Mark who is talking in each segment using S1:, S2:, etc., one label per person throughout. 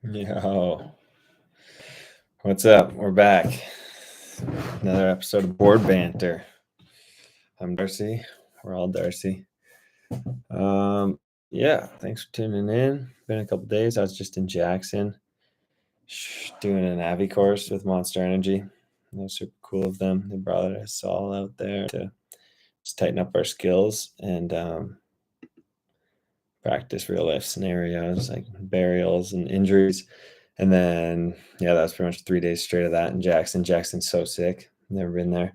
S1: Yo, what's up? We're back. Another episode of Board Banter. I'm Darcy. We're all Darcy. Yeah, thanks for tuning in. Been a couple days. I was just in Jackson doing an Avi course with Monster Energy. That was super cool of them. They brought us all out there to just tighten up our skills and practice real life scenarios like burials and injuries. And then, yeah, that was pretty much 3 days straight of that in Jackson. Jackson's so sick. Never been there,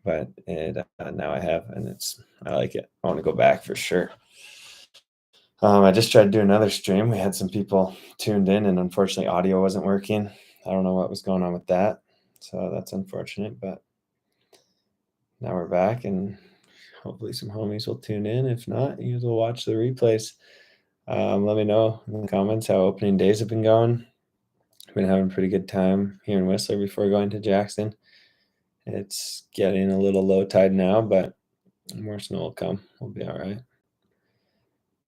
S1: but now I have, and I like it. I want to go back for sure. I just tried to do another stream. We had some people tuned in, and unfortunately, audio wasn't working. I don't know what was going on with that, so that's unfortunate. But now we're back, and hopefully, some homies will tune in. If not, you will watch the replays. Let me know in the comments how opening days have been going. I've been having a pretty good time here in Whistler before going to Jackson. It's getting a little low tide now, but more snow will come. We'll be all right.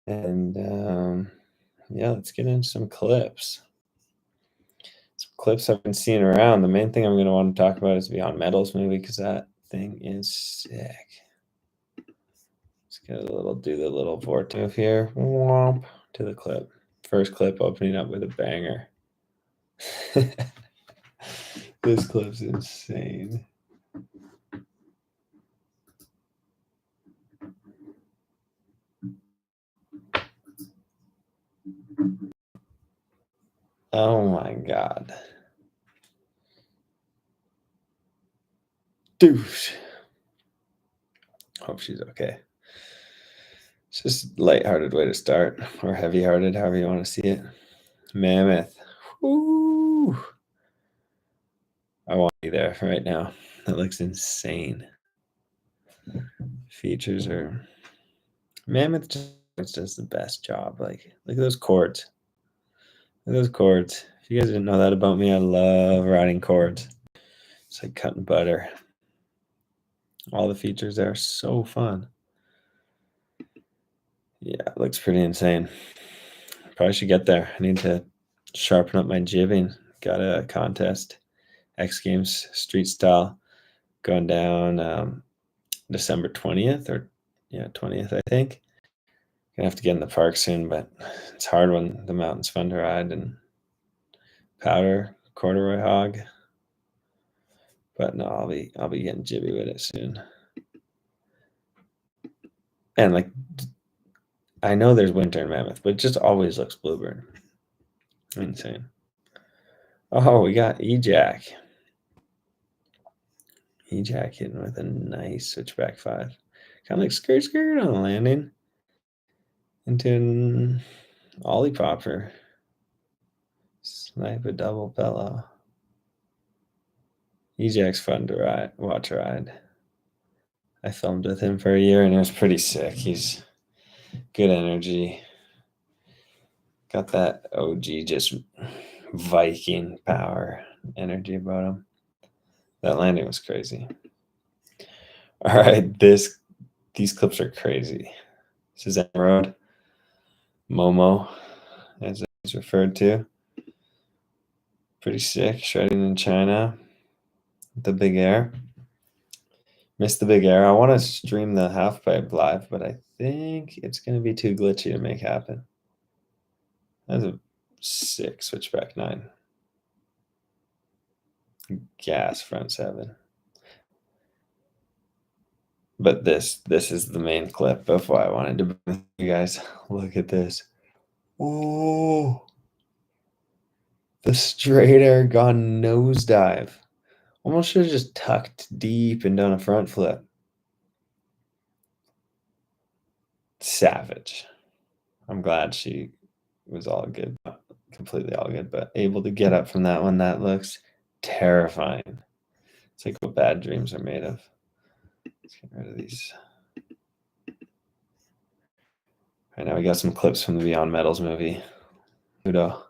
S1: And yeah, let's get into some clips. Some clips I've been seeing around. The main thing I'm going to want to talk about is Beyond Metals movie because that thing is sick. Let's do the little vortex here. Womp to the clip. First clip opening up with a banger. This clip's insane. Oh my God. Douche. Hope she's okay. It's just a lighthearted way to start, or heavy-hearted, however you want to see it. Mammoth. Woo! I want to be there right now. That looks insane. Features are... Mammoth just does the best job. Like, look at those chords. Look at those chords. If you guys didn't know that about me, I love riding chords. It's like cutting butter. All the features there are so fun. Yeah, it looks pretty insane. Probably should get there. I need to sharpen up my jibbing. Got a contest, X Games Street Style, going down December 20th or 20th, I think. Gonna have to get in the park soon, but it's hard when the mountain's fun to ride and powder, corduroy hog. But no, I'll be getting jibby with it soon. And like, I know there's winter in Mammoth, but it just always looks bluebird. Insane. Oh, we got E-Jack. E-Jack hitting with a nice switchback 5. Kind of like skirt on the landing. Into an ollie popper. Snipe a double bellow. E-Jack's fun to watch ride. I filmed with him for a year and it was pretty sick. He's good energy. Got that OG just Viking power energy about him. That landing was crazy. All right, these clips are crazy. This is Emerald Momo, as it's referred to. Pretty sick, shredding in China. The big air. Missed the big air. I want to stream the Halfpipe live, but I think it's going to be too glitchy to make happen. That's a sick switchback 9. Gas front 7. But this is the main clip of why I wanted to bring with you guys. Look at this. Oh, the straight air gone nosedive. Almost should have just tucked deep and done a front flip. Savage. I'm glad she was all good. Not completely all good, but able to get up from that one. That looks terrifying. It's like what bad dreams are made of. Let's get rid of these. Right now we got some clips from the Beyond Metals movie. Udo.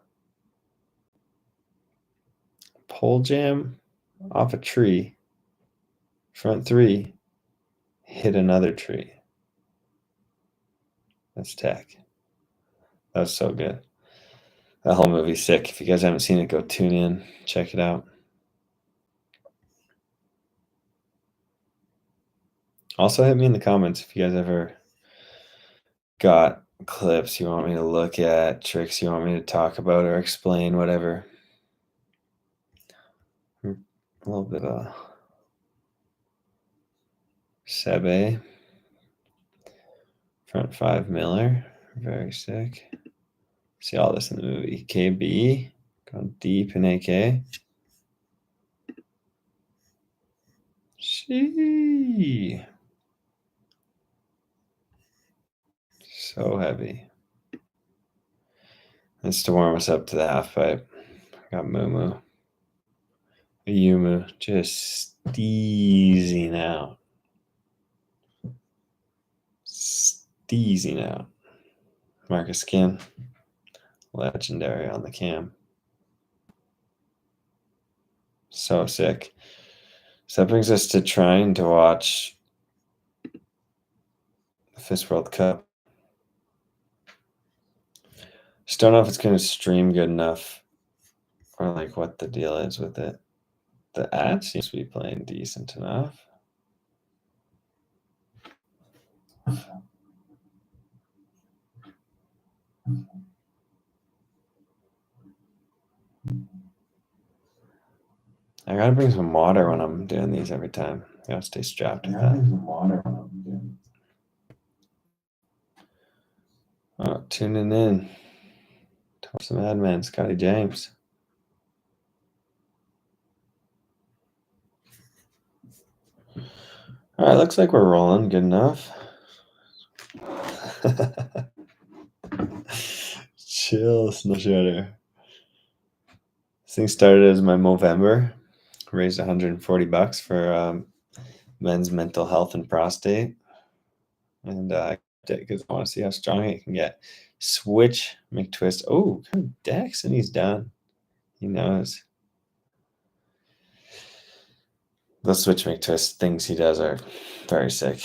S1: Pole jam off a tree. Front 3. Hit another tree. That's tech. That was so good. That whole movie's sick. If you guys haven't seen it, go tune in, check it out. Also, hit me in the comments if you guys ever got clips you want me to look at, tricks you want me to talk about or explain, whatever. A little bit of Sebe. Front 5 Miller. Very sick. See all this in the movie. KB. Going deep in AK. She. So heavy. That's to warm us up to the half pipe. Got Moo. Yumu just steezing out. Marcus Skin. Legendary on the cam. So sick. So that brings us to trying to watch the FIS World Cup. Just don't know if it's going to stream good enough or like what the deal is with it. The ad seems to be playing decent enough. I gotta bring some water when I'm doing these every time. I gotta stay strapped with that. Oh, tuning in. Talk some admin, Scotty James. All right, looks like we're rolling good enough. Chill, Snow Shredder. This thing started as my Movember. Raised $140 for men's mental health and prostate. And because I want to see how strong it can get. Switch McTwist. Oh, what kind of decks? And he's done. He knows. Those Switch McTwist things he does are very sick.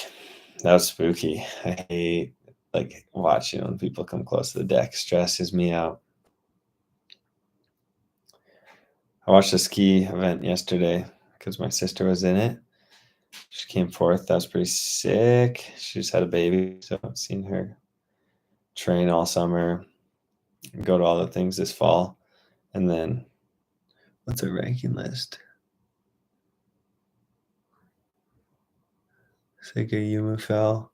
S1: That was spooky. I hate like watching when people come close to the deck. Stresses me out. I watched a ski event yesterday because my sister was in it. She came fourth. That was pretty sick. She just had a baby, so I've seen her train all summer, go to all the things this fall. And then, what's her ranking list? Sega Yuma fell.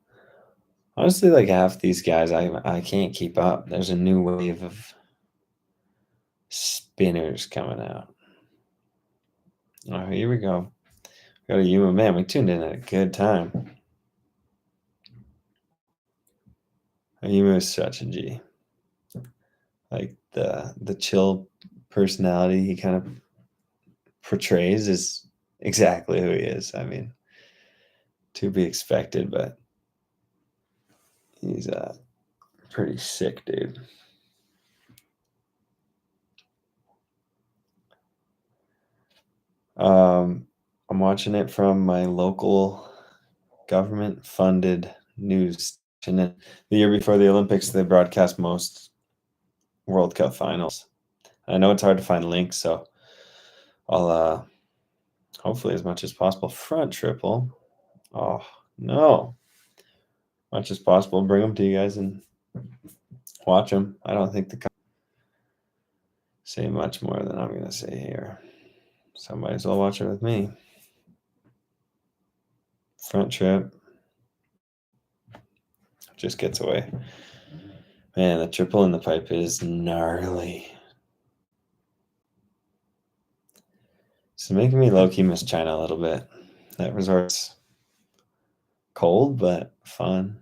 S1: Honestly, like half these guys, I can't keep up. There's a new wave of spinners coming out. Oh, here we go. We got a Yuma. Man, we tuned in at a good time. Yuma is such a G. Like the chill personality he kind of portrays is exactly who he is. I mean, to be expected, but he's a pretty sick dude. I'm watching it from my local government-funded news channel. The year before the Olympics, they broadcast most World Cup finals. I know it's hard to find links, so I'll hopefully as much as possible front triple. Oh no, much as possible, bring them to you guys and watch them. I don't think the say much more than I'm gonna say here, so might as well watch it with me. Front trip just gets away. Man, the triple in the pipe is gnarly. It's making me low-key miss China a little bit. That resort's cold, but fun.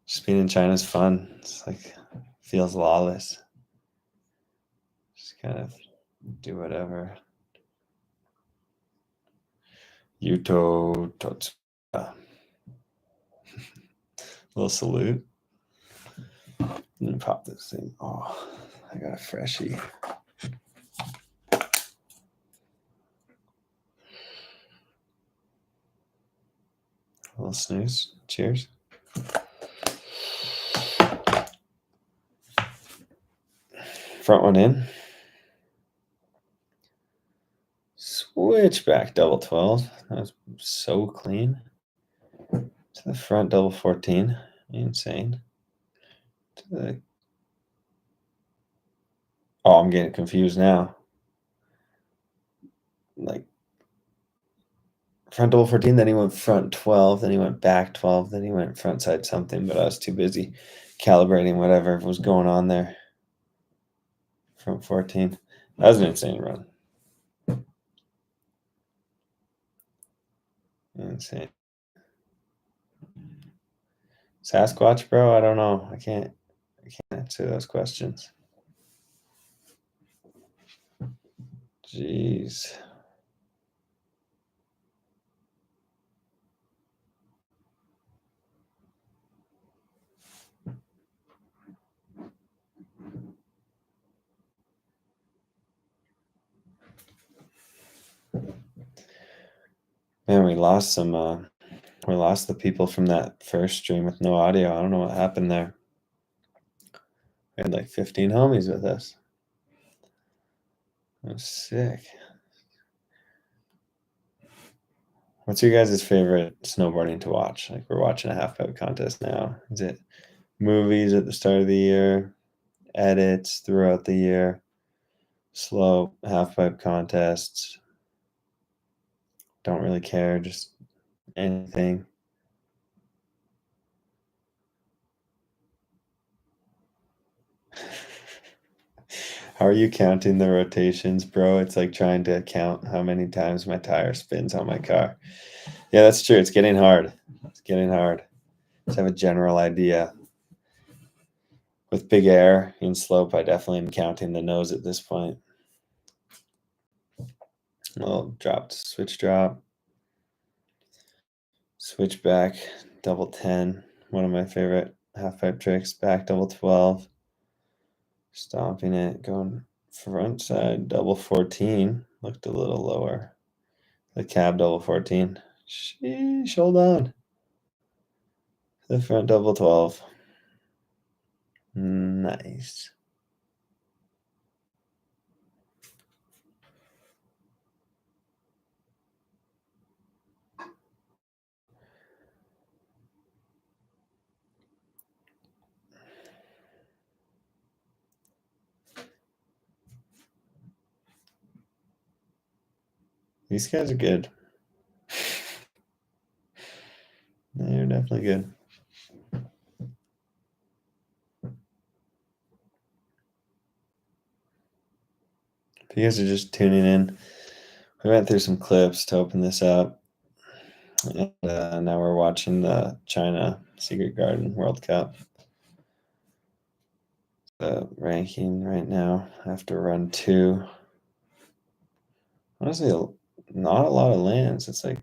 S1: Just being in China is fun. It's like, feels lawless. Just kind of do whatever. Yuto Totsuka. Little salute. Let me pop this thing. Oh, I got a freshie. A little snooze. Cheers. Front one in. Switchback double 12. That was so clean. To the front double 14. Insane. To the... Oh, I'm getting confused now. Like front double 14, then he went front 12, then he went back 12, then he went front side something, but I was too busy calibrating whatever was going on there. Front 14. That was an insane run. Insane. Sasquatch, bro? I don't know. I can't answer those questions. Jeez. Man, we lost the people from that first stream with no audio. I don't know what happened there. We had like 15 homies with us. That was sick. What's your guys' favorite snowboarding to watch? Like, we're watching a halfpipe contest now. Is it movies at the start of the year, edits throughout the year, slow halfpipe contests? Don't really care, just anything. How are you counting the rotations, bro? It's like trying to count how many times my tire spins on my car. Yeah, that's true. It's getting hard. It's getting hard to have a general idea. With big air in slope, I definitely am counting the nose at this point. Well, dropped, switch drop, switch back, double 10. One of my favorite halfpipe tricks. Back double 12. Stomping it, going front side double 14. Looked a little lower. The cab double 14. Sheesh, hold on. The front double 12. Nice. These guys are good. They're definitely good. If you guys are just tuning in, we went through some clips to open this up. And now we're watching the China Secret Garden World Cup. The ranking right now after run 2. Honestly, not a lot of lands. It's like,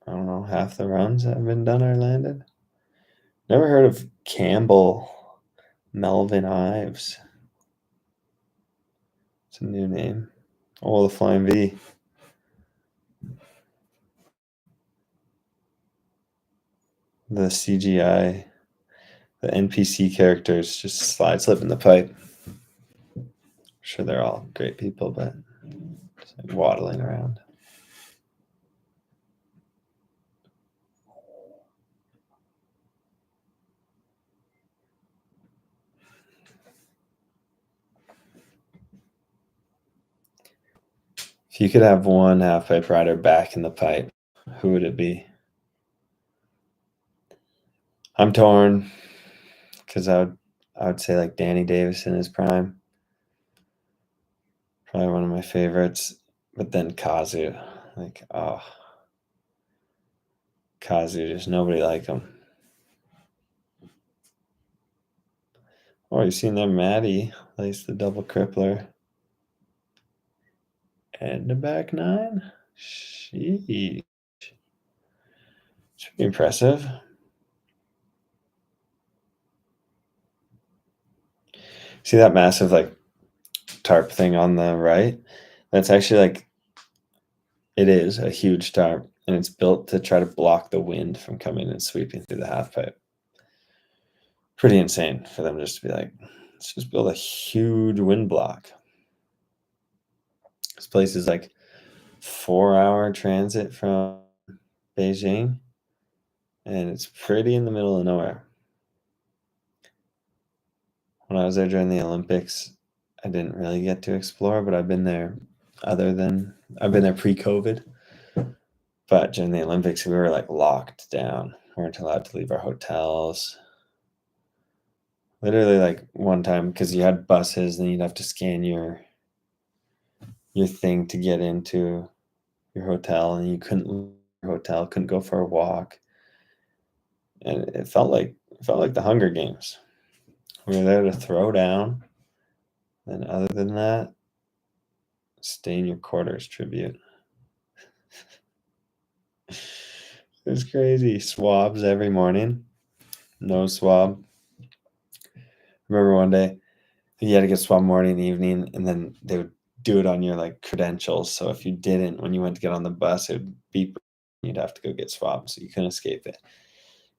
S1: I don't know, half the runs that have been done are landed. Never heard of Campbell Melvin Ives. It's a new name. Oh, the Flying V. The CGI, the NPC characters just slide slip in the pipe. I'm sure they're all great people, but just like waddling around. If you could have one halfpipe rider back in the pipe, who would it be? I'm torn because I would say like Danny Davis in his prime. Probably one of my favorites. But then Kazu. Like, oh. Kazu, just nobody like him. Oh, you seen there? Maddie lays the double crippler. And the back 9? Sheesh. Should be impressive. See that massive like tarp thing on the right? That's actually like, it is a huge tarp, and it's built to try to block the wind from coming and sweeping through the halfpipe. Pretty insane for them just to be like, let's just build a huge wind block. This place is like 4-hour transit from Beijing, and it's pretty in the middle of nowhere. When I was there during the Olympics, I didn't really get to explore, but I've been there pre-COVID. But during the Olympics, we were like locked down. We weren't allowed to leave our hotels. Literally, like one time, because you had buses, then you'd have to scan your thing to get into your hotel, and you couldn't leave your hotel, couldn't go for a walk. And it felt like the Hunger Games. We were there to throw down. And other than that, stay in your quarters tribute. It was crazy. Swabs every morning. Nose swab. Remember one day you had to get swabbed morning and evening, and then they would do it on your like credentials. So if you didn't, when you went to get on the bus, it would beep. You'd have to go get swabbed, so you couldn't escape it.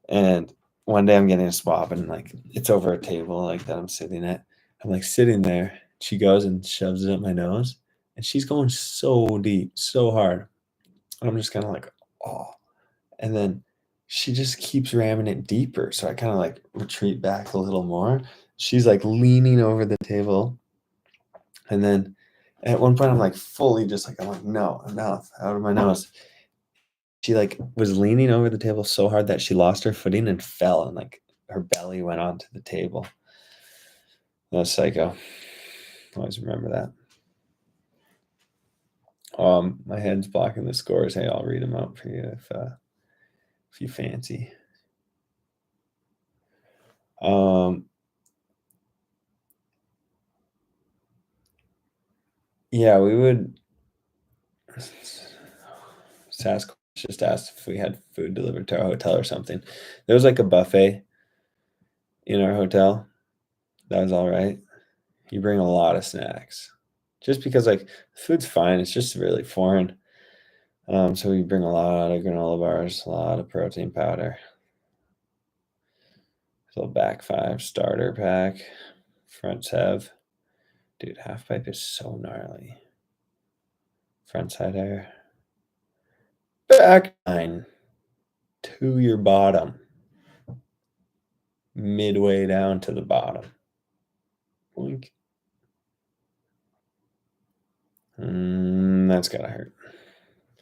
S1: And one day I'm getting a swab, and like it's over a table like that I'm sitting at. I'm like sitting there. She goes and shoves it up my nose, and she's going so deep, so hard. And I'm just kind of like, oh. And then she just keeps ramming it deeper. So I kind of like retreat back a little more. She's like leaning over the table. And then at one point I'm like fully just like, I'm like, no, enough, out of my nose. She like was leaning over the table so hard that she lost her footing and fell, and like her belly went onto the table. That was psycho. Always remember that. My head's blocking the scores. Hey, I'll read them out for you if you fancy. Yeah, we would. Sasquatch just asked if we had food delivered to our hotel or something. There was like a buffet in our hotel. That was all right. You bring a lot of snacks, just because like food's fine. It's just really foreign. So we bring a lot of granola bars, a lot of protein powder. Little back 5 starter pack, front sev. Dude, Halfpipe is so gnarly. Front side air. Back 9 to your bottom. Midway down to the bottom. Boink. That's gotta hurt.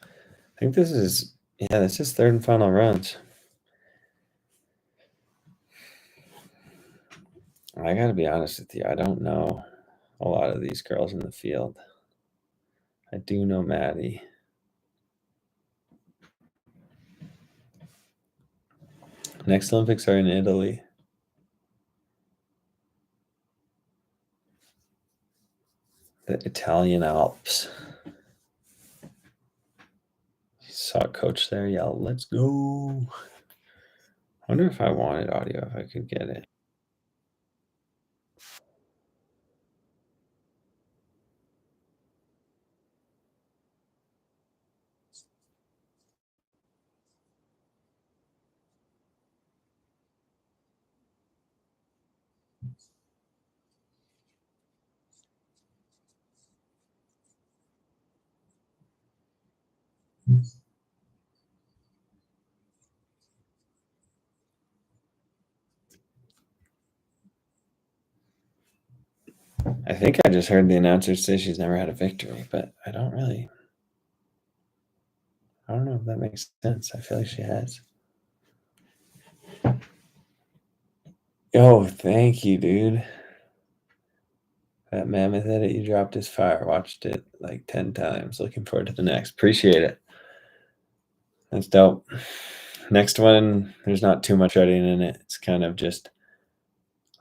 S1: I think this is, that's just third and final runs. I gotta be honest with you, I don't know a lot of these girls in the field. I do know Maddie. Next Olympics are in Italy. The Italian Alps. Saw a coach there yell, "Let's go." I wonder if I wanted audio, if I could get it. I think I just heard the announcer say she's never had a victory, but I don't know if that makes sense. I feel like she has. Oh, thank you, dude. That mammoth edit you dropped is fire. Watched it like 10 times. Looking forward to the next. Appreciate it. That's dope. Next one, there's not too much editing in it. It's kind of just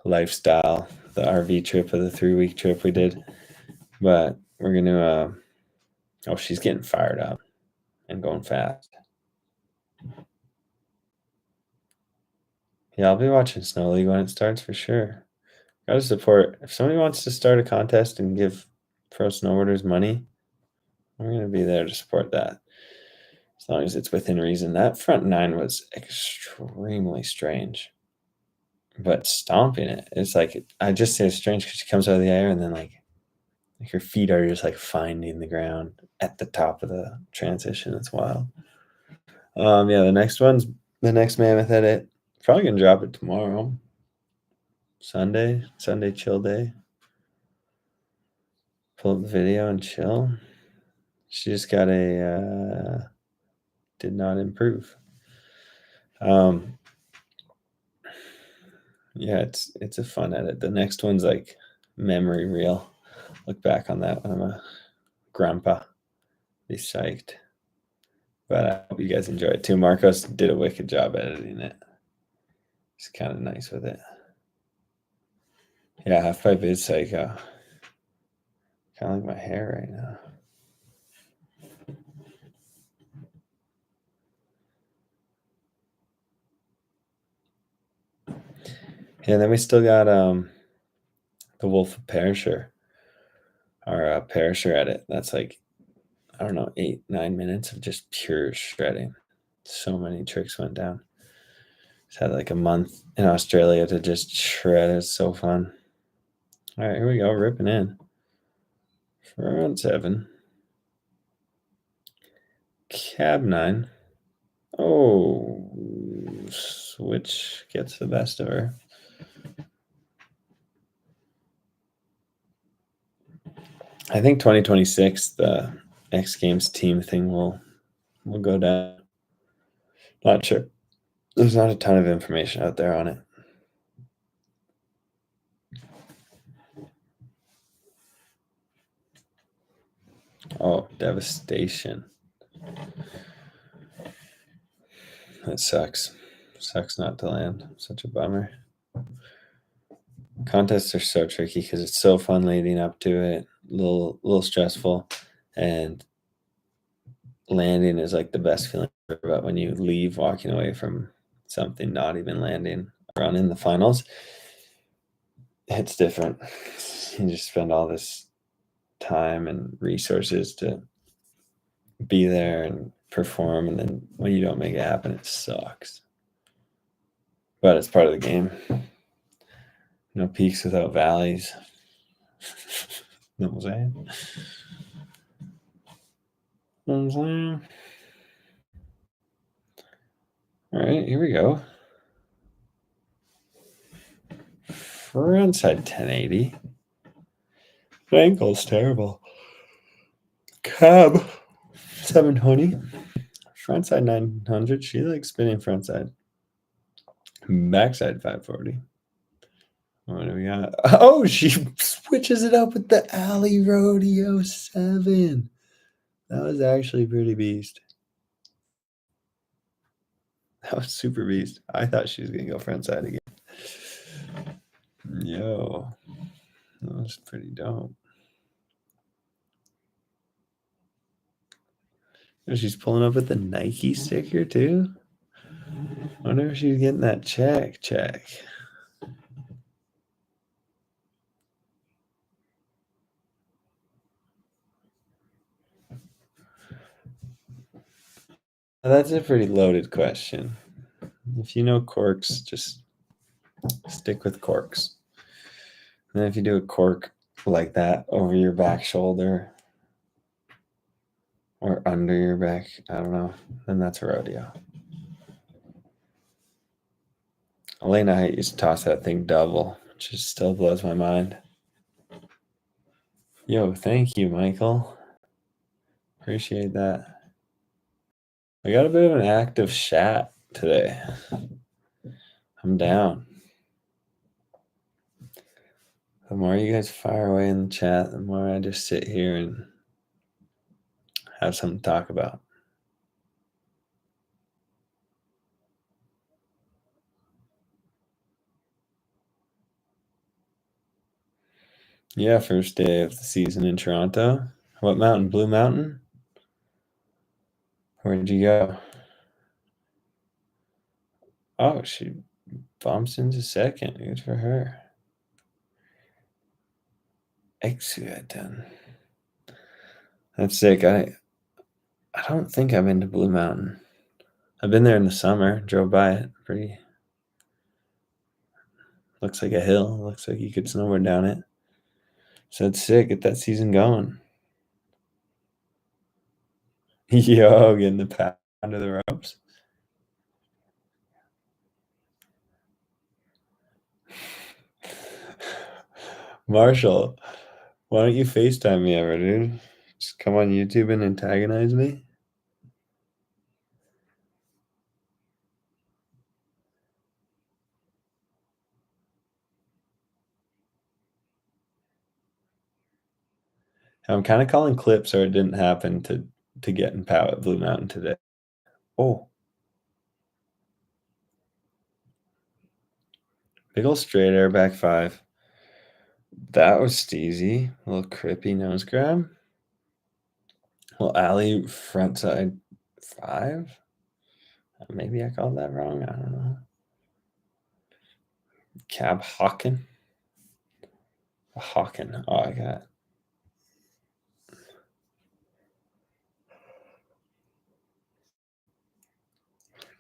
S1: lifestyle, the RV trip of the 3-week trip we did. But we're going to, oh, she's getting fired up and going fast. Yeah, I'll be watching Snow League when it starts for sure. Gotta support. If somebody wants to start a contest and give pro snowboarders money, I'm going to be there to support that. As long as it's within reason. That front 9 was extremely strange. but stomping it, it's like I just say it's strange because she comes out of the air and then like her feet are just like finding the ground at the top of the transition. It's wild. Yeah, the next mammoth edit. Probably gonna drop it tomorrow. Sunday chill day. Pull up the video and chill. She just got a did not improve. Yeah, it's a fun edit. The next one's like memory reel. Look back on that when I'm a grandpa. Be psyched. But I hope you guys enjoy it too. Marcos did a wicked job editing it. He's kind of nice with it. Yeah, Halfpipe is like kind of like my hair right now. Yeah, then we still got the Wolf of Perisher, our Perisher edit. That's like, I don't know, 8-9 minutes of just pure shredding. So many tricks went down. Just had like a month in Australia to just shred. It's so fun. All right, here we go, ripping in. Front 7. Cab 9. Oh, switch gets the best of her. I think 2026, the X Games team thing will go down. Not sure. There's not a ton of information out there on it. Oh, devastation. That sucks. Sucks not to land. Such a bummer. Contests are so tricky because it's so fun leading up to it. Little stressful, and landing is like the best feeling ever. But when you leave walking away from something, not even landing, run in the finals, it's different. You just spend all this time and resources to be there and perform, and then when you don't make it happen, it sucks. But it's part of the game. No peaks without valleys. Know what I'm saying? Know what I'm saying? All right, here we go. Frontside 1080. Ankle's terrible. Cab 720. Frontside 900. She likes spinning frontside. Backside 540. What do we got? Oh, she switches it up with the Alley Rodeo 7. That was actually pretty beast. That was super beast. I thought she was going to go frontside again. Yo, that was pretty dope. She's pulling up with the Nike sticker too. I wonder if she's getting that check. That's a pretty loaded question. If you know corks, just stick with corks. And if you do a cork like that over your back shoulder or under your back, I don't know, then that's a rodeo. Elena Height used to toss that thing double, which just still blows my mind. Yo, thank you, Michael. Appreciate that. I got a bit of an active chat today. I'm down. The more you guys fire away in the chat, the more I just sit here and have something to talk about. Yeah, first day of the season in Toronto. What mountain? Blue Mountain? Where did you go? Oh, she bumps into second. Good for her. Exuaton. That's sick. I don't think I've been to Blue Mountain. I've been there in the summer, drove by it. Looks like a hill. Looks like you could snowboard down it. So it's sick. Get that season going. Yo, getting the pound of the ropes. Marshall, why don't you FaceTime me ever, dude? Just come on YouTube and antagonize me. I'm kind of calling clips or it didn't happen to get in POW at Blue Mountain today. Oh, big ol' straight air back 5. That was steezy. A little crippy nose grab. Well, alley front side 5. Maybe I called that wrong. I don't know. Cab Hawken. Hawken. Oh, I got.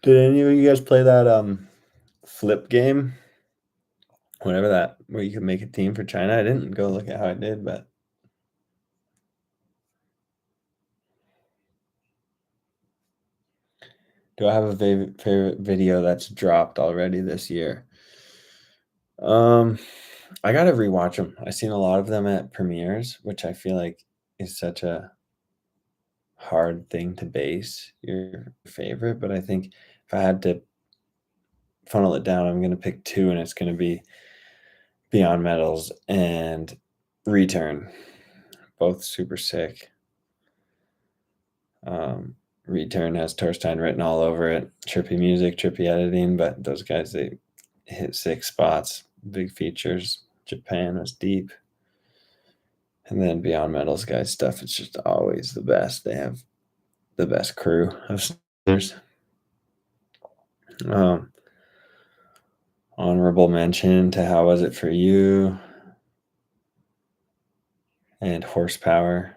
S1: Did any of you guys play that flip game? Whatever that, where you could make a team for China. I didn't go look at how I did, but do I have a favorite video that's dropped already this year? I gotta rewatch them. I've seen a lot of them at premieres, which I feel like is such a hard thing to base your favorite. But I think if I had to funnel it down, I'm gonna pick 2, and it's gonna be Beyond Metals and Return. Both super sick. Return has Torstein written all over it. Trippy music, trippy editing, but those guys, they hit 6 spots, big features. Japan was deep. And then Beyond Metals guys stuff, it's just always the best. They have the best crew of singers. Honorable mention to How Was It For You and Horsepower.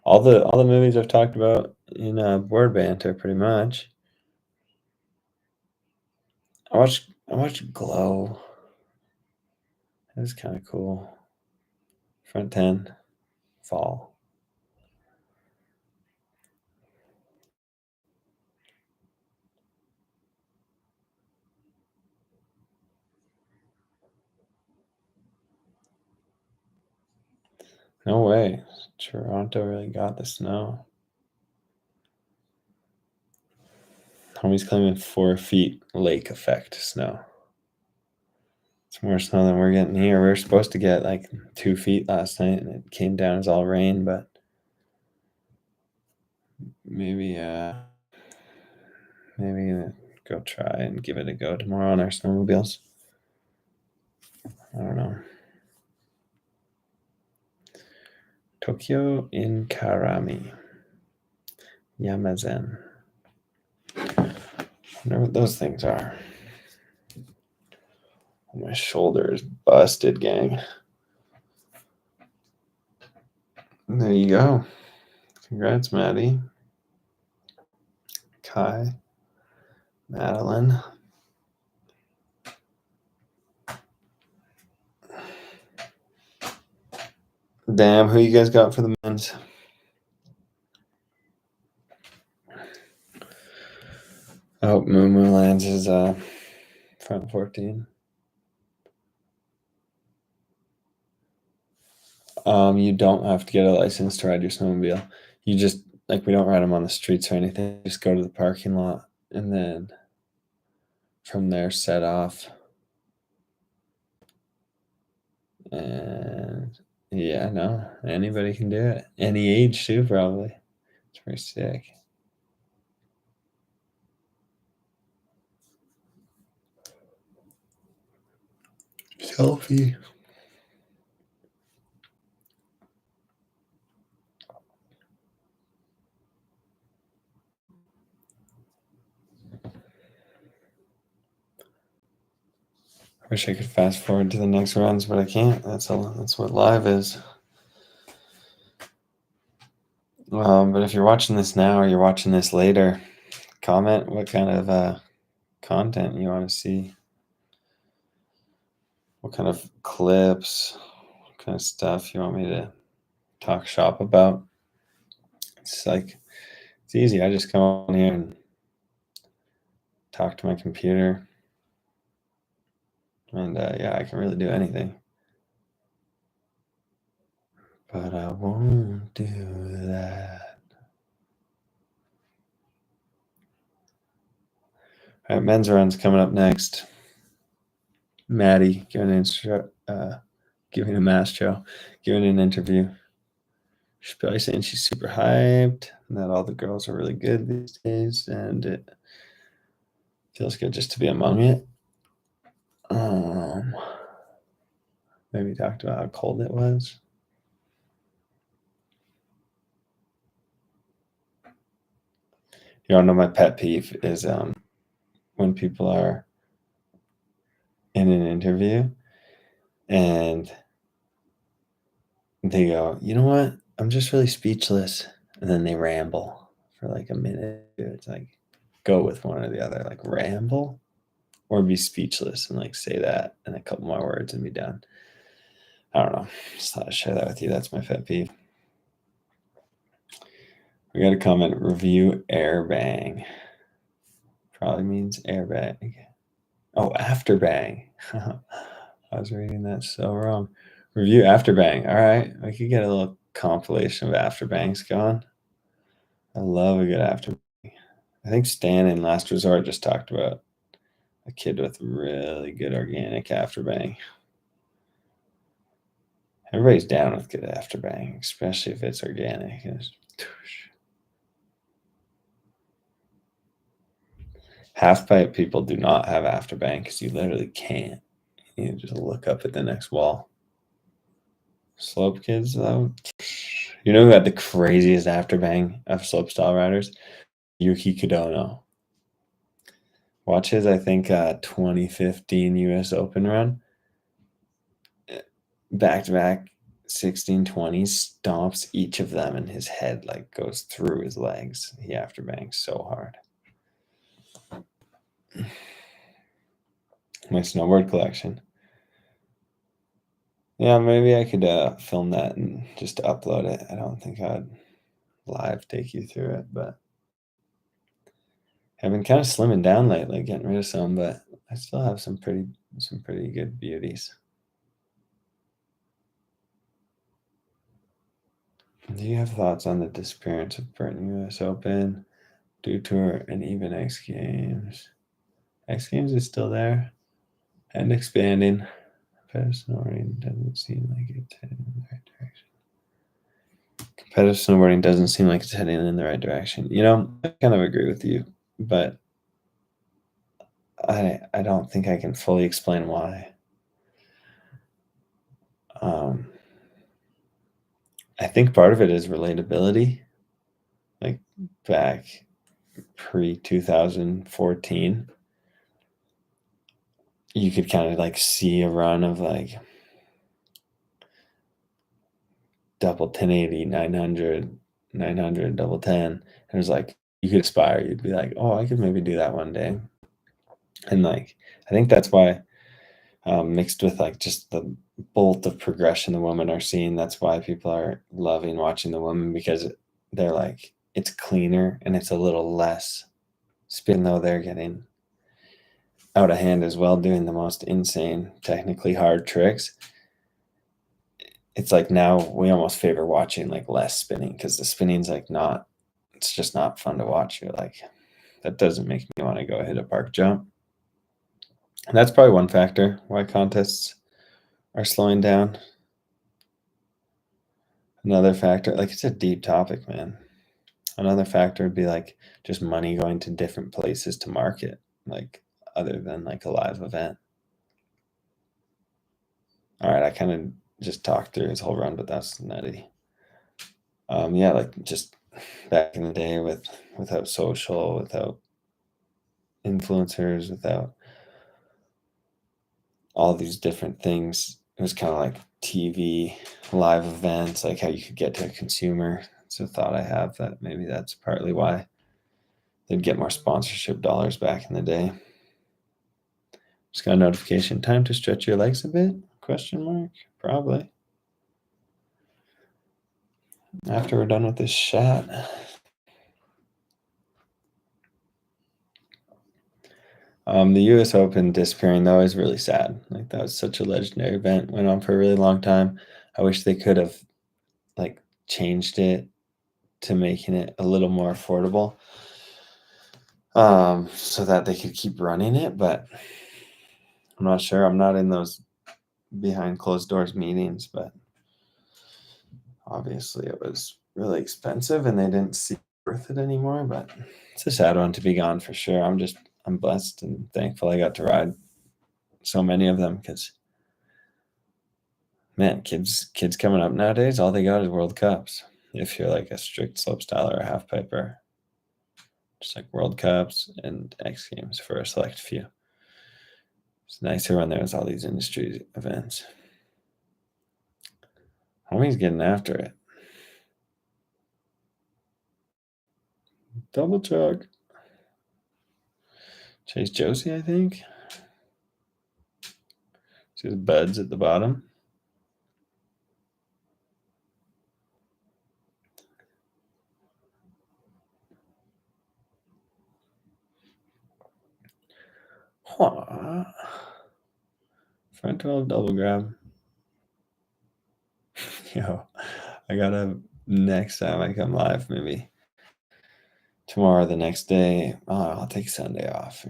S1: All the movies I've talked about in Board Banter, pretty much. I watched Glow. It was kind of cool. Front 10, fall. No way. Toronto really got the snow. Homie's claiming 4 feet lake effect snow. It's more snow than we're getting here. We were supposed to get like 2 feet last night, and it came down as all rain. But maybe go try and give it a go tomorrow on our snowmobiles. I don't know. Tokyo in Karami. Yamazen. I wonder what those things are. My shoulder is busted, gang. There you go. Congrats, Maddie. Kai. Madeline. Damn, who you guys got for the men's? I hope Moo lands his front 14. You don't have to get a license to ride your snowmobile. You just, like, we don't ride them on the streets or anything. Just go to the parking lot and then from there set off. And yeah, no, anybody can do it. Any age too, probably. It's pretty sick. Selfie. Wish I could fast forward to the next runs, but I can't. That's what live is. But if you're watching this now or you're watching this later, comment what kind of content you want to see. What kind of clips, what kind of stuff you want me to talk shop about? It's like, it's easy. I just come on here and talk to my computer. And yeah, I can really do anything. But I won't do that. All right, men's run's coming up next. Maddie giving a mass show, giving an interview. She's probably saying she's super hyped and that all the girls are really good these days, and it feels good just to be among it. Maybe talked about how cold it was. You all know my pet peeve is when people are in an interview and they go, you know what? I'm just really speechless. And then they ramble for like a minute. It's like, go with one or the other, like ramble or be speechless and like say that and a couple more words and be done. I don't know. Just thought I'd share that with you. That's my pet peeve. We got a comment, review airbang. Probably means airbag. Oh, afterbang. I was reading that so wrong. Review afterbang. All right. We could get a little compilation of afterbangs going. I love a good afterbang. I think Stan in Last Resort just talked about a kid with really good organic afterbang. Everybody's down with good afterbang, especially if it's organic. Halfpipe people do not have afterbang because you literally can't. You just look up at the next wall. Slope kids, though, you know who had the craziest afterbang of slopestyle riders? Yuki Kodono. Watch his, I think, 2015 US Open run. Back-to-back 1620s, stomps each of them, and his head like goes through his legs. He afterbangs so hard. My snowboard collection. Yeah, maybe I could film that and just upload it. I don't think I'd live take you through it, but I've been kind of slimming down lately, getting rid of some, but I still have some pretty good beauties. Do you have thoughts on the disappearance of Burton US Open, Dew Tour, and even X Games? X Games is still there and expanding. Competitive snowboarding doesn't seem like it's heading in the right direction. Competitive snowboarding doesn't seem like it's heading in the right direction. You know, I kind of agree with you, but I don't think I can fully explain why. I think part of it is relatability. Like back pre-2014, you could kind of like see a run of like double 1080, 900, 900, double 10. And it was like, you could aspire. You'd be like, oh, I could maybe do that one day. And like, I think that's why, mixed with like just the bolt of progression the women are seeing, that's why people are loving watching the women, because they're like, it's cleaner and it's a little less spin, though they're getting out of hand as well, doing the most insane, technically hard tricks. It's like now we almost favor watching like less spinning because the spinning's like not, it's just not fun to watch. You're like, that doesn't make me want to go hit a park jump. And that's probably one factor why contests are slowing down. Another factor, like it's a deep topic, man. Another factor would be like just money going to different places to market, like other than like a live event. All right, I kind of just talked through his whole run, but that's nutty. Yeah, like just back in the day without social, without influencers, without all these different things, it was kind of like TV, live events, like how you could get to a consumer. It's a thought I have that maybe that's partly why they'd get more sponsorship dollars back in the day. Just got a notification. Time to stretch your legs a bit? Question mark. Probably. After we're done with this shot. The US Open disappearing though is really sad. Like that was such a legendary event. Went on for a really long time. I wish they could have like changed it to making it a little more affordable. So that they could keep running it, but I'm not sure. I'm not in those behind closed doors meetings, but obviously it was really expensive and they didn't see worth it anymore. But it's a sad one to be gone for sure. I'm blessed and thankful I got to ride so many of them because man, kids coming up nowadays, all they got is World Cups. If you're like a strict slopestyle or a half piper, just like World Cups and X Games for a select few. It's nicer when there's all these industry events. Homie's getting after it. Double chug. Chase Josie, I think. See his buds at the bottom. Front 12 double grab. Yo, I gotta next time I come live, maybe tomorrow, the next day. I'll take Sunday off.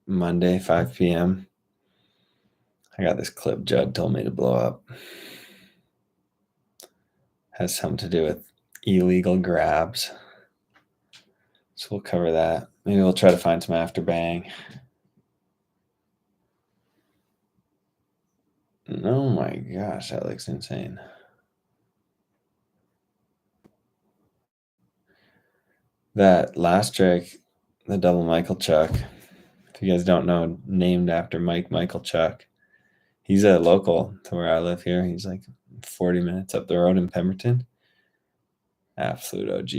S1: Monday, 5 p.m. I got this clip Judd told me to blow up. Has something to do with illegal grabs. So we'll cover that. Maybe we'll try to find some after bang. Oh my gosh, that looks insane. That last trick, the double Michael Chuck, if you guys don't know, named after Michael Chuck. He's a local to where I live here. He's like 40 minutes up the road in Pemberton. Absolute OG.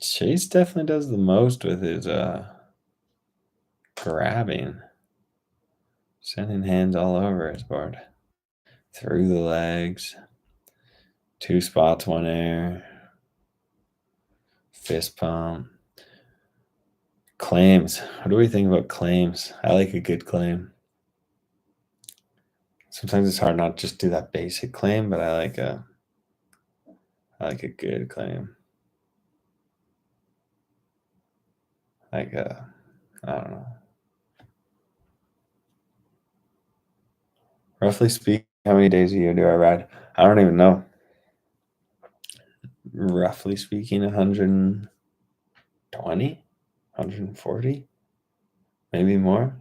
S1: Chase definitely does the most with his grabbing. Sending hands all over his board. Through the legs. 2 spots, 1 air. Fist pump. Claims. What do we think about claims? I like a good claim. Sometimes it's hard not just do that basic claim, but I like a good claim. I don't know. Roughly speaking, how many days a year do I ride? I don't even know. Roughly speaking, 120, 140, maybe more.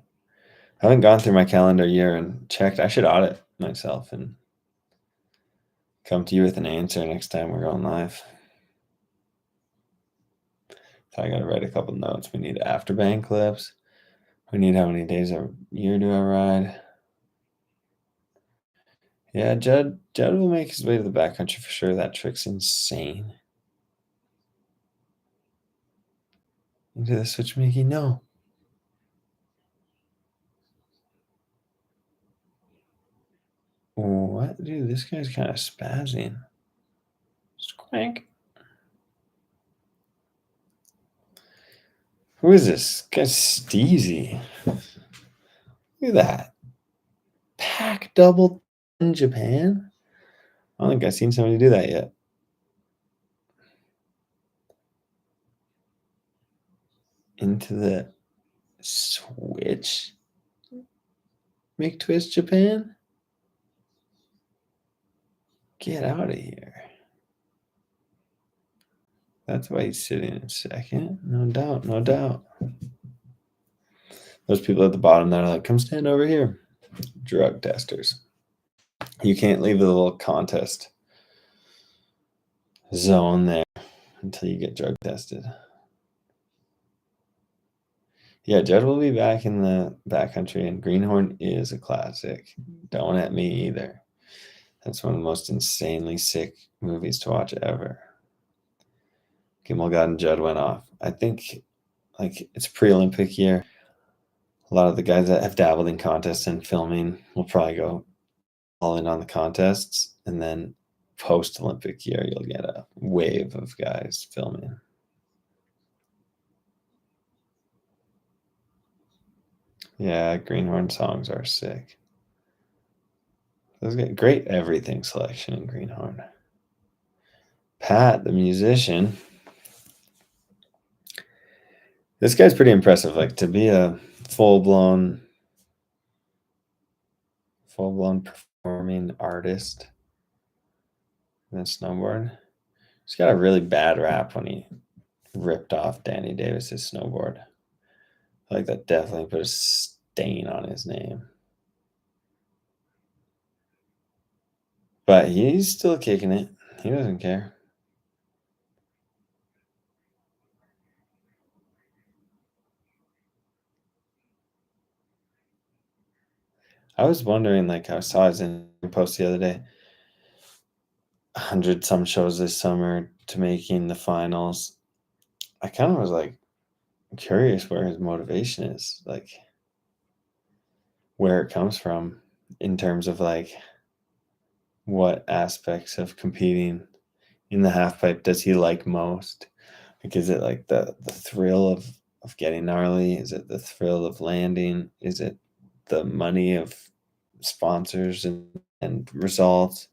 S1: I haven't gone through my calendar year and checked. I should audit myself and come to you with an answer next time we're going live. So I got to write a couple notes. We need afterbang clips. We need how many days a year do I ride. Yeah, Judd will make his way to the backcountry for sure. That trick's insane. Into the switch making? No. What? Dude, this guy's kind of spazzing. Squank. Who is this? Guy's Steezy. Look at that. Pack double in Japan? I don't think I've seen somebody do that yet. Into the switch. Make twist Japan? Get out of here. That's why he's sitting in second. No doubt, no doubt. Those people at the bottom that are like, come stand over here. Drug testers. You can't leave the little contest zone there until you get drug tested. Yeah, Judd will be back in the backcountry, and Greenhorn is a classic. Don't at me either. That's one of the most insanely sick movies to watch ever. Gimmelgad and Judd went off. I think like it's pre-Olympic year. A lot of the guys that have dabbled in contests and filming will probably go all in on the contests, and then post-Olympic year, you'll get a wave of guys filming. Yeah, Greenhorn songs are sick. Those get great everything selection in Greenhorn. Pat, the musician. This guy's pretty impressive. Like to be a full-blown performing artist in snowboard. He's got a really bad rap when he ripped off Danny Davis's snowboard. I like that definitely put a stain on his name. But he's still kicking it. He doesn't care. I was wondering, like, I saw his post the other day. 100 some shows this summer to making the finals. I kind of was like curious where his motivation is, like where it comes from in terms of like what aspects of competing in the half pipe does he like most? Like, is it like the thrill of getting gnarly? Is it the thrill of landing? Is it the money of sponsors and results?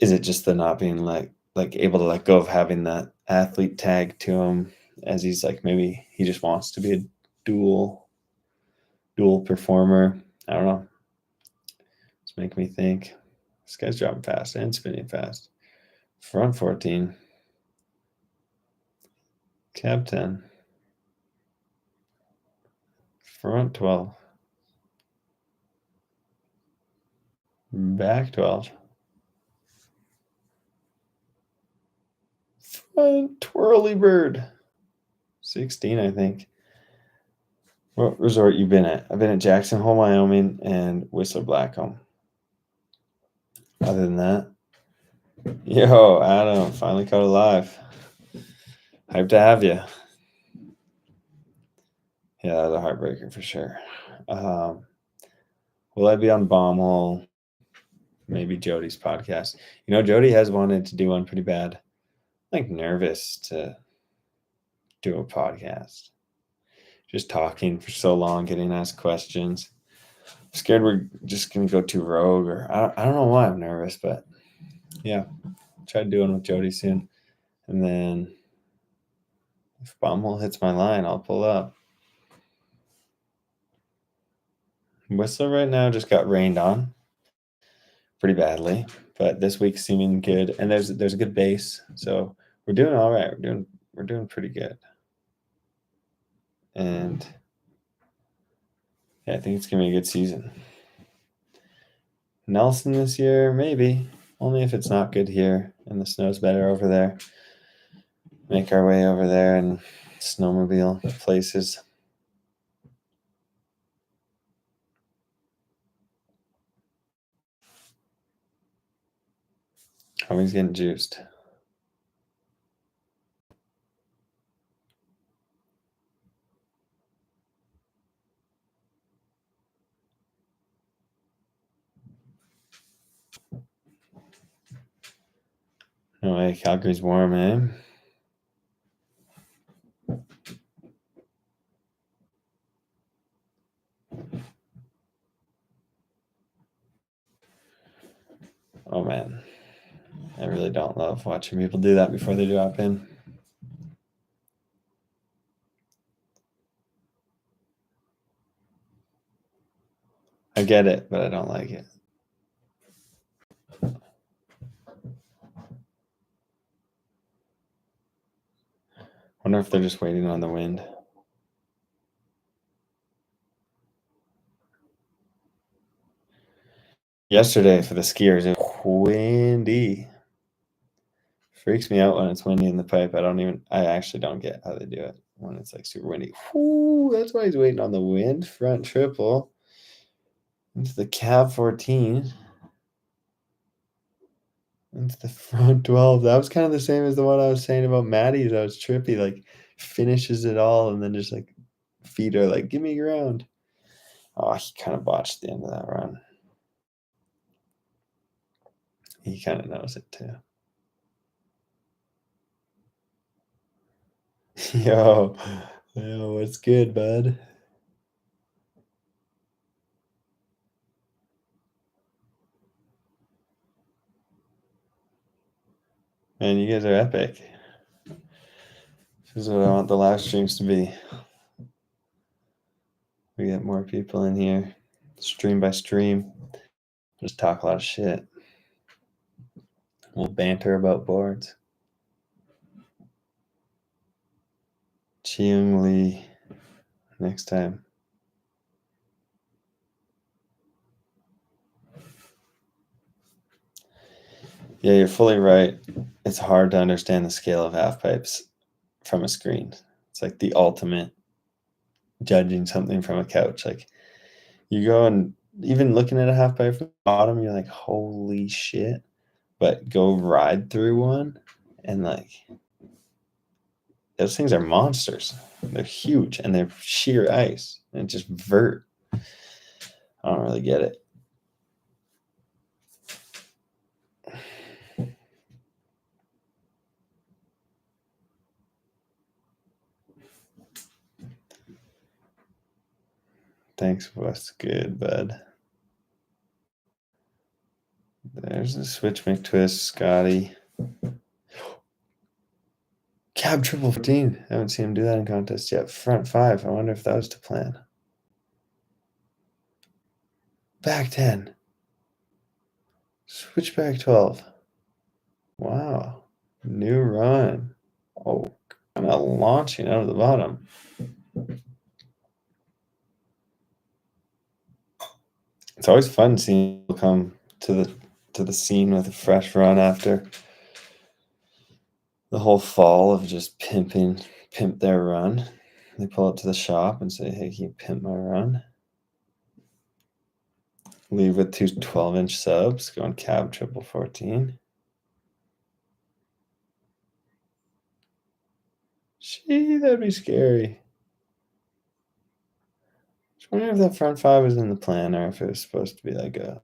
S1: Is it just the not being like able to let go of having that athlete tag to him, as he's like maybe he just wants to be a dual performer? I don't know. It's making me think. This guy's dropping fast and spinning fast. Front 14. Cab 10. Front 12. Back 12. Front twirly bird. 16, I think. What resort you been at? I've been at Jackson Hole, Wyoming, and Whistler Blackcomb. Other than that, yo, Adam, finally caught alive. Hyped to have you. Yeah, that was a heartbreaker for sure. Will I be on Bombhole? Maybe Jody's podcast. You know, Jody has wanted to do one pretty bad. I'm like nervous to do a podcast. Just talking for so long, getting asked questions. I'm scared we're just gonna go too rogue, or I don't know why I'm nervous, but yeah, try to do one with Jody soon. And then if Bombhole hits my line, I'll pull up. Whistler right now just got rained on pretty badly, but this week's seeming good, and there's a good base, so we're doing all right. We're doing pretty good, and yeah, I think it's gonna be a good season. Nelson this year, maybe, only if it's not good here and the snow's better over there. Make our way over there and snowmobile places. Homie's getting juiced. No way, Calgary's warm, eh? Oh man, I really don't love watching people do that before they drop in. I get it, but I don't like it. Wonder if they're just waiting on the wind. Yesterday for the skiers, it was windy. Freaks me out when it's windy in the pipe. I actually don't get how they do it when it's like super windy. Whoo, that's why he's waiting on the wind. Front triple into the cab 14. Into the front 12. That was kind of the same as the one I was saying about Maddie's. That was trippy, like, finishes it all and then just, like, feet are like, "Give me ground." Oh, he kinda botched the end of that run. He kinda knows it too. Yo. Yo, what's good, bud? Man, you guys are epic. This is what I want the live streams to be. We get more people in here, stream by stream, just talk a lot of shit. We'll banter about boards. Chiung Lee next time. Yeah, you're fully right. It's hard to understand the scale of half pipes from a screen. It's like the ultimate judging something from a couch. Like you go and even looking at a half pipe from the bottom, you're like, holy shit. But go ride through one and like those things are monsters. They're huge and they're sheer ice and just vert. I don't really get it. Thanks, what's good, bud? There's the switch McTwist, Scotty. Cab triple 14. I haven't seen him do that in contest yet. Front 5. I wonder if that was to plan. Back 10. Switch back 12. Wow. New run. Oh, kind of launching out of the bottom. It's always fun seeing people come to the scene with a fresh run after the whole fall of just pimp their run. They pull up to the shop and say, "Hey, can you pimp my run?" Leave with two 12-inch subs, going cab triple 14. Gee, that'd be scary. Just wondering if that front 5 was in the plan or if it was supposed to be like a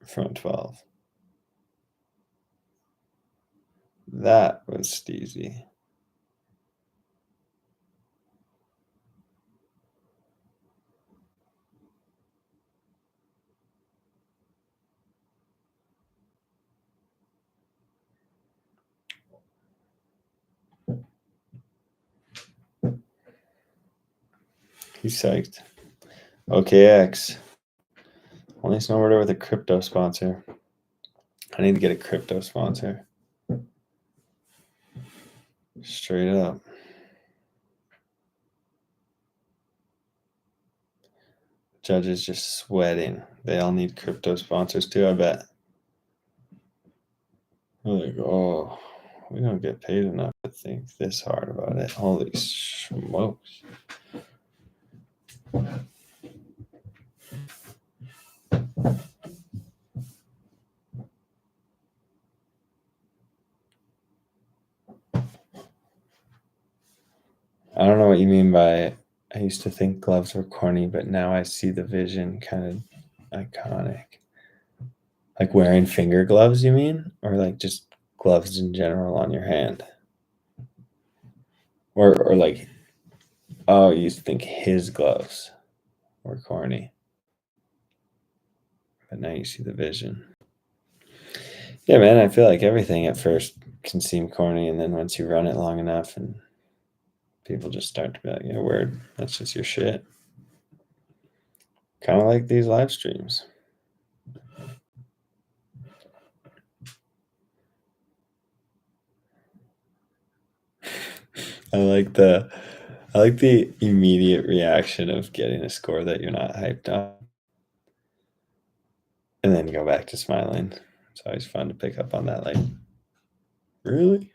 S1: front 12. That was steezy. He's psyched. OKX. Only snowboarder with a crypto sponsor. I need to get a crypto sponsor. Straight up. Judges just sweating. They all need crypto sponsors too, I bet. They're like, oh, we don't get paid enough to think this hard about it. Holy smokes. I don't know what you mean by I used to think gloves were corny, but now I see the vision, kind of iconic. Like wearing finger gloves, you mean? Or like just gloves in general on your hand? Or like, oh, you used to think his gloves were corny, but now you see the vision. Yeah, man, I feel like everything at first can seem corny, and then once you run it long enough and people just start to be like, yeah, word, that's just your shit. Kind of like these live streams. I like the immediate reaction of getting a score that you're not hyped on and then go back to smiling. It's always fun to pick up on that, like, really?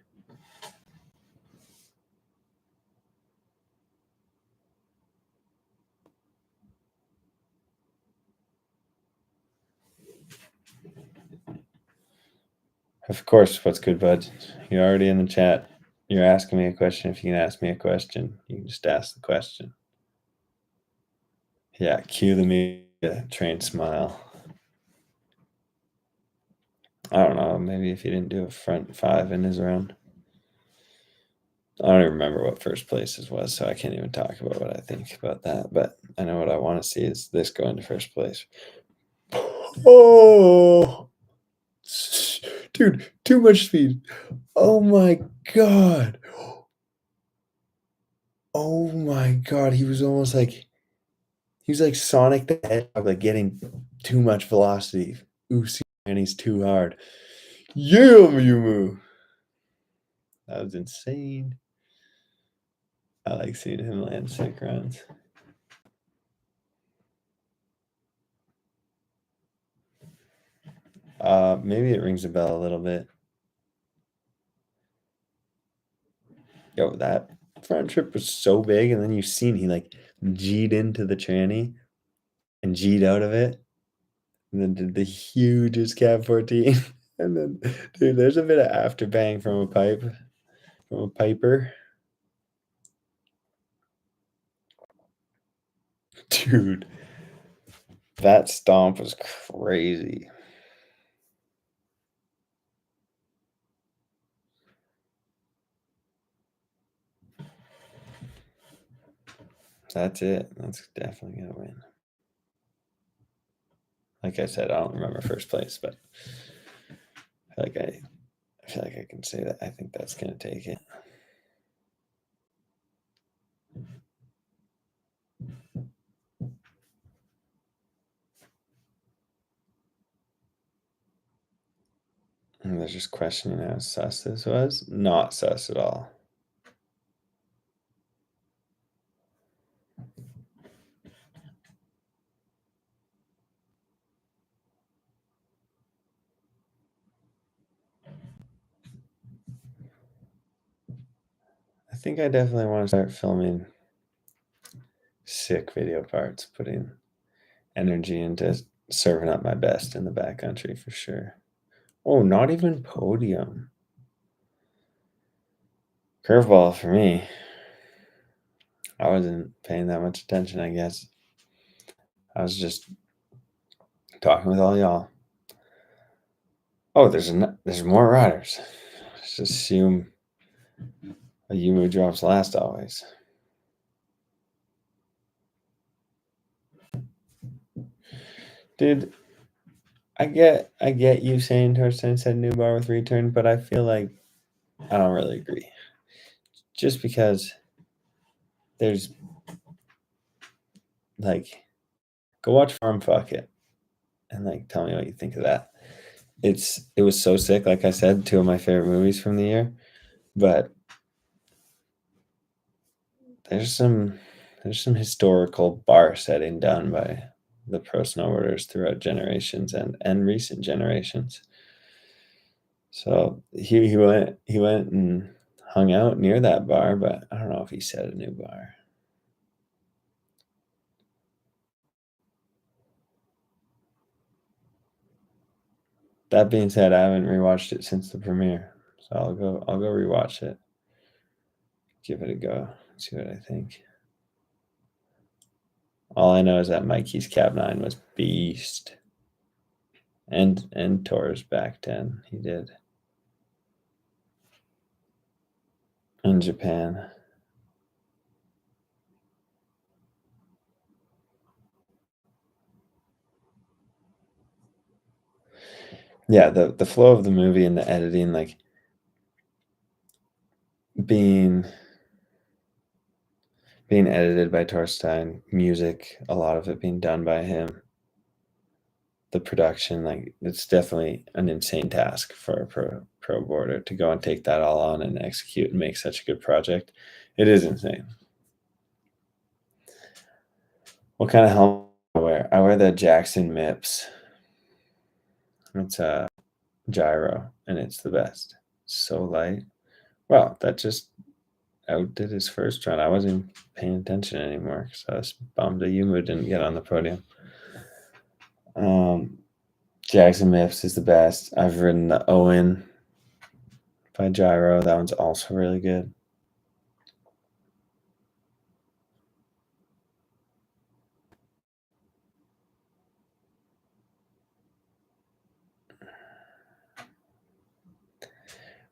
S1: Of course, what's good, bud? You're already in the chat. You're asking me a question. If you can ask me a question, you can just ask the question. Yeah, cue the media train smile. I don't know. Maybe if he didn't do a front five in his round. I don't even remember what first places was, so I can't even talk about what I think about that. But I know what I want to see is this going to first place. Oh, dude, too much speed. Oh my God. Oh my God. He was almost like, he was like Sonic the Hedgehog, like getting too much velocity. Ooh, and he's too hard. Yeah, Mew. That was insane. I like seeing him land sick runs. Maybe it rings a bell a little bit. Yo, that front trip was so big, and then you seen he like G'd into the tranny and G'd out of it, and then did the hugest cab 14. And then, dude, there's a bit of after bang from a piper. Dude, that stomp was crazy. That's it. That's definitely gonna win. Like I said, I don't remember first place, but I feel like I can say that I think that's gonna take it. And they're just questioning how sus this was. Not sus at all. I think I definitely want to start filming sick video parts, putting energy into serving up my best in the backcountry for sure. Oh, not even podium. Curveball for me. I wasn't paying that much attention, I guess. I was just talking with all y'all. Oh, there's more riders. Just assume a Yumu drops last always. Dude, I get you saying Torstein said new bar with return, but I feel like I don't really agree. Just because there's like, go watch Farm Fuck It and like tell me what you think of that. It was so sick, like I said, two of my favorite movies from the year. But there's some historical bar setting done by the pro snowboarders throughout generations and recent generations. So he went and hung out near that bar, but I don't know if he set a new bar. That being said, I haven't rewatched it since the premiere, so I'll go rewatch it, give it a go, see what I think. All I know is that Mikey's Cab 9 was beast, and Tor's back 10 he did in Japan. Yeah, the flow of the movie and the editing, like being edited by Torstein, music, a lot of it being done by him. The production, like it's definitely an insane task for a pro boarder to go and take that all on and execute and make such a good project. It is insane. What kind of helmet do I wear? I wear the Jackson Mips. It's a gyro, and it's the best. So light. Well, that just outdid his first run. I wasn't paying attention anymore because I was bummed that Yumu didn't get on the podium. Jackson Mips is the best. I've ridden the Owen by Gyro. That one's also really good.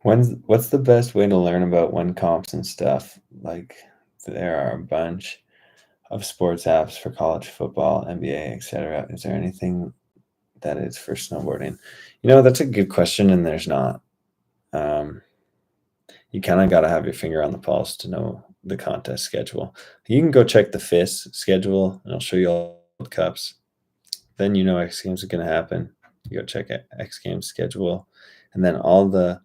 S1: What's the best way to learn about when comps and stuff? Like there are a bunch of sports apps for college football, NBA, etc. Is there anything that is for snowboarding? That's a good question, and there's not. Um, you kind of got to have your finger on the pulse to know the contest schedule. You can go check the FIS schedule, and it'll show you all the cups. Then you know X Games are going to happen. You go check X Games schedule, and then all the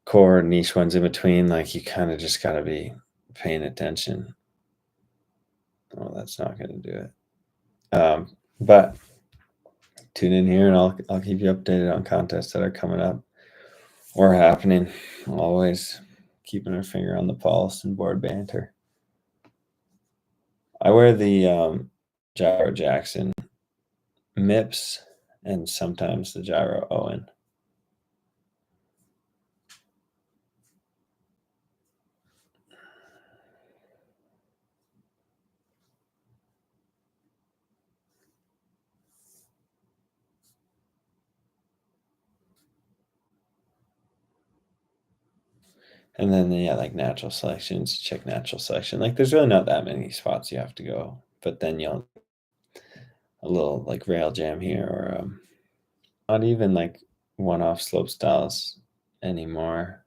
S1: core niche ones in between. Like you kind of just got to be paying attention. Oh, that's not going to do it. But tune in here, and I'll keep you updated on contests that are coming up or happening. Always keeping our finger on the pulse and board banter. I wear the Gyro Jackson MIPS and sometimes the Gyro Owen. And then yeah, like natural selections, check natural selection. Like there's really not that many spots you have to go, but then you'll a little like rail jam here or not even like one-off slope styles anymore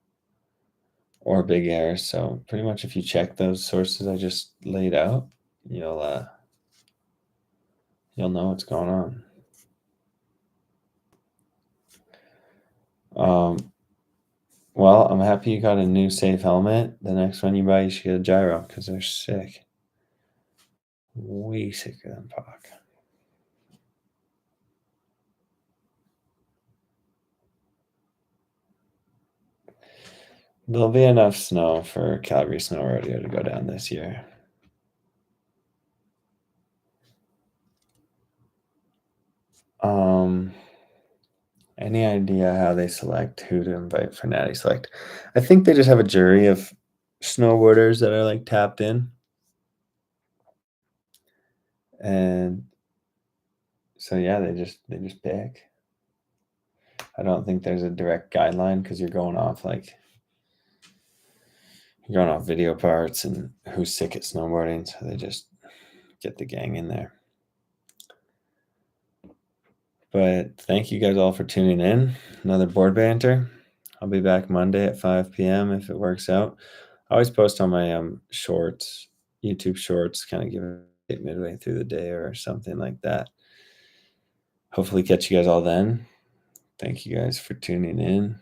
S1: or big airs. So pretty much if you check those sources I just laid out, you'll know what's going on. Well, I'm happy you got a new safe helmet. The next one you buy, you should get a gyro because they're sick. Way sicker than Pac. There'll be enough snow for Calgary Snow Rodeo to go down this year. Any idea how they select who to invite for Natty Select? I think they just have a jury of snowboarders that are like tapped in. And so yeah, they just pick. I don't think there's a direct guideline because you're going off video parts and who's sick at snowboarding, so they just get the gang in there. But thank you guys all for tuning in. Another board banter. I'll be back Monday at 5 p.m. if it works out. I always post on my shorts, YouTube shorts, kind of give it midway through the day or something like that. Hopefully catch you guys all then. Thank you guys for tuning in.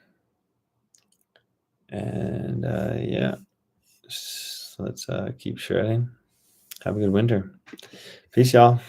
S1: And yeah, let's keep shredding. Have a good winter. Peace, y'all.